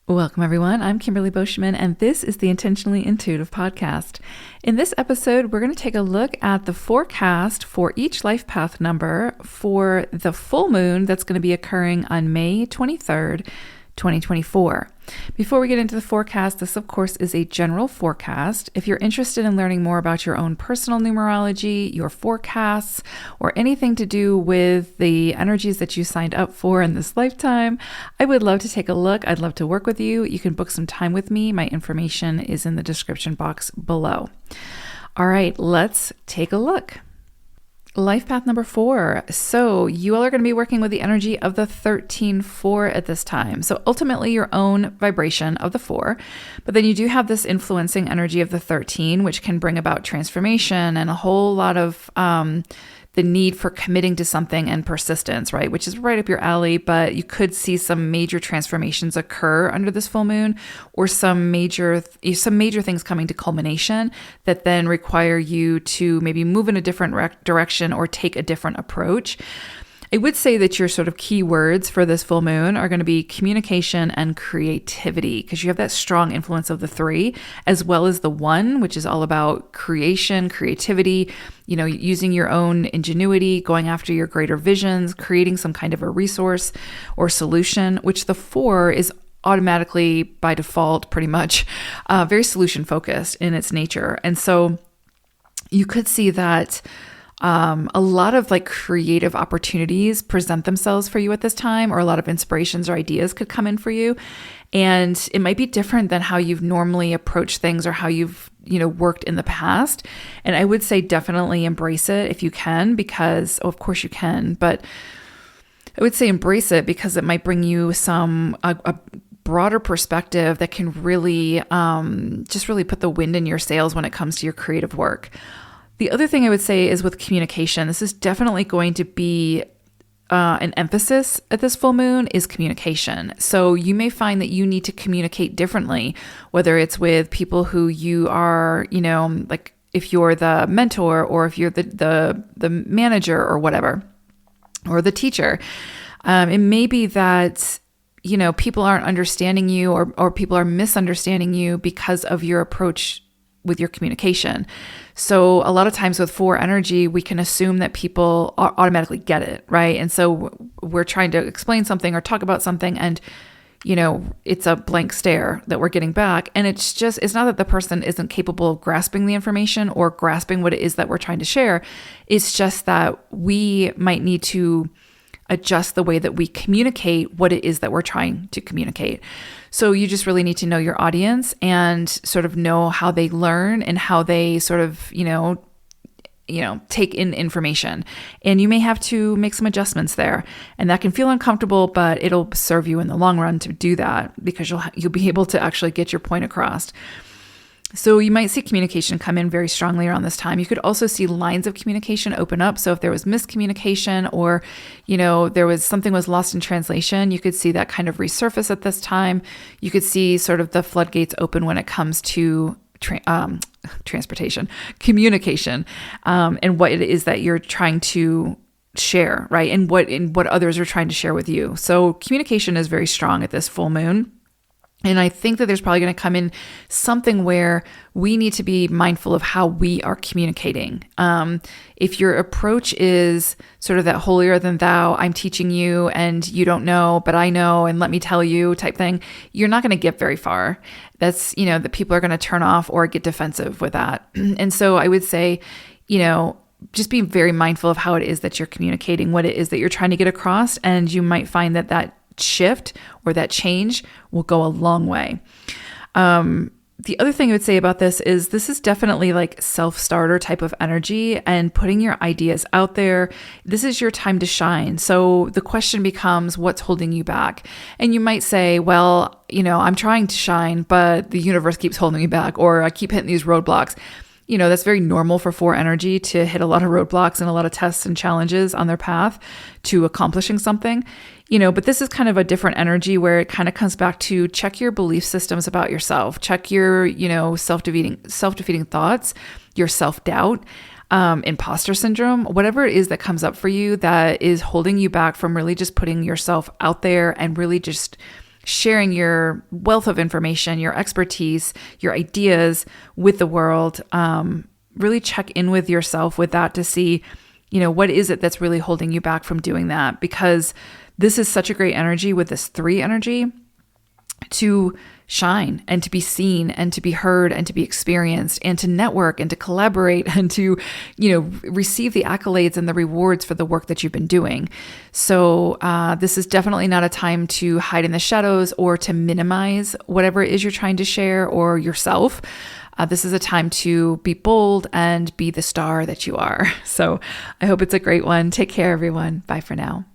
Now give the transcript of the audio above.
Welcome, everyone. I'm Kimberly Boschman, and this is the Intentionally Intuitive podcast. In this episode, we're going to take a look at the forecast for each life path number for the full moon that's going to be occurring on May 23rd, 2024. Before we get into the forecast, this of course is a general forecast. If you're interested in learning more about your own personal numerology, your forecasts, or anything to do with the energies that you signed up for in this lifetime, I would love to take a look. I'd love to work with you. You can book some time with me. My information is in the description box below. All right, let's take a look. Life path number 4. So you all are going to be working with the energy of the 13-4 at this time. So ultimately your own vibration of the 4, but then you do have this influencing energy of the 13, which can bring about transformation and a whole lot of the need for committing to something and persistence, right? Which is right up your alley, but you could see some major transformations occur under this full moon, or some major things coming to culmination that then require you to maybe move in a different direction or take a different approach. I would say that your sort of key words for this full moon are going to be communication and creativity, because you have that strong influence of the 3, as well as the 1, which is all about creation, creativity, using your own ingenuity, going after your greater visions, creating some kind of a resource or solution, which the 4 is automatically by default pretty much very solution focused in its nature. And so you could see that a lot of creative opportunities present themselves for you at this time, or a lot of inspirations or ideas could come in for you. And it might be different than how you've normally approached things or how you've, worked in the past. And I would say definitely embrace it if you can, because of course you can, but I would say embrace it because it might bring you a broader perspective that can really, just really put the wind in your sails when it comes to your creative work. The other thing I would say is with communication, this is definitely going to be an emphasis at this full moon is communication. So you may find that you need to communicate differently, whether it's with people who you are, if you're the mentor or if you're the manager or whatever, or the teacher. It may be that people aren't understanding you or people are misunderstanding you because of your approach with your communication. So a lot of times with 4 energy, we can assume that people automatically get it, right? And so we're trying to explain something or talk about something, and it's a blank stare that we're getting back. And it's not that the person isn't capable of grasping the information or grasping what it is that we're trying to share. It's just that we might need to adjust the way that we communicate what it is that we're trying to communicate. So you just really need to know your audience and sort of know how they learn and how they sort of, take in information. And you may have to make some adjustments there. And that can feel uncomfortable, but it'll serve you in the long run to do that, because you'll be able to actually get your point across. So you might see communication come in very strongly around this time. You could also see lines of communication open up. So if there was miscommunication or, something was lost in translation, you could see that kind of resurface at this time. You could see sort of the floodgates open when it comes to transportation, communication, and what it is that you're trying to share, right? And what others are trying to share with you. So communication is very strong at this full moon. And I think that there's probably going to come in something where we need to be mindful of how we are communicating. If your approach is sort of that holier than thou, I'm teaching you and you don't know, but I know, and let me tell you type thing, you're not going to get very far. That's, that people are going to turn off or get defensive with that. And so I would say, just be very mindful of how it is that you're communicating, what it is that you're trying to get across. And you might find that shift or that change will go a long way. The other thing I would say about this is definitely like self-starter type of energy and putting your ideas out there. This is your time to shine. So the question becomes, what's holding you back? And you might say, well, I'm trying to shine, but the universe keeps holding me back, or I keep hitting these roadblocks. That's very normal for 4 energy to hit a lot of roadblocks and a lot of tests and challenges on their path to accomplishing something. But this is kind of a different energy where it kind of comes back to check your belief systems about yourself, check your, self-defeating thoughts, your self-doubt, imposter syndrome, whatever it is that comes up for you that is holding you back from really just putting yourself out there and really just sharing your wealth of information, your expertise, your ideas with the world. Really check in with yourself with that to see, what is it that's really holding you back from doing that? Because this is such a great energy with this 3 energy to shine and to be seen and to be heard and to be experienced and to network and to collaborate and to, receive the accolades and the rewards for the work that you've been doing. So this is definitely not a time to hide in the shadows or to minimize whatever it is you're trying to share or yourself. This is a time to be bold and be the star that you are. So I hope it's a great one. Take care, everyone. Bye for now.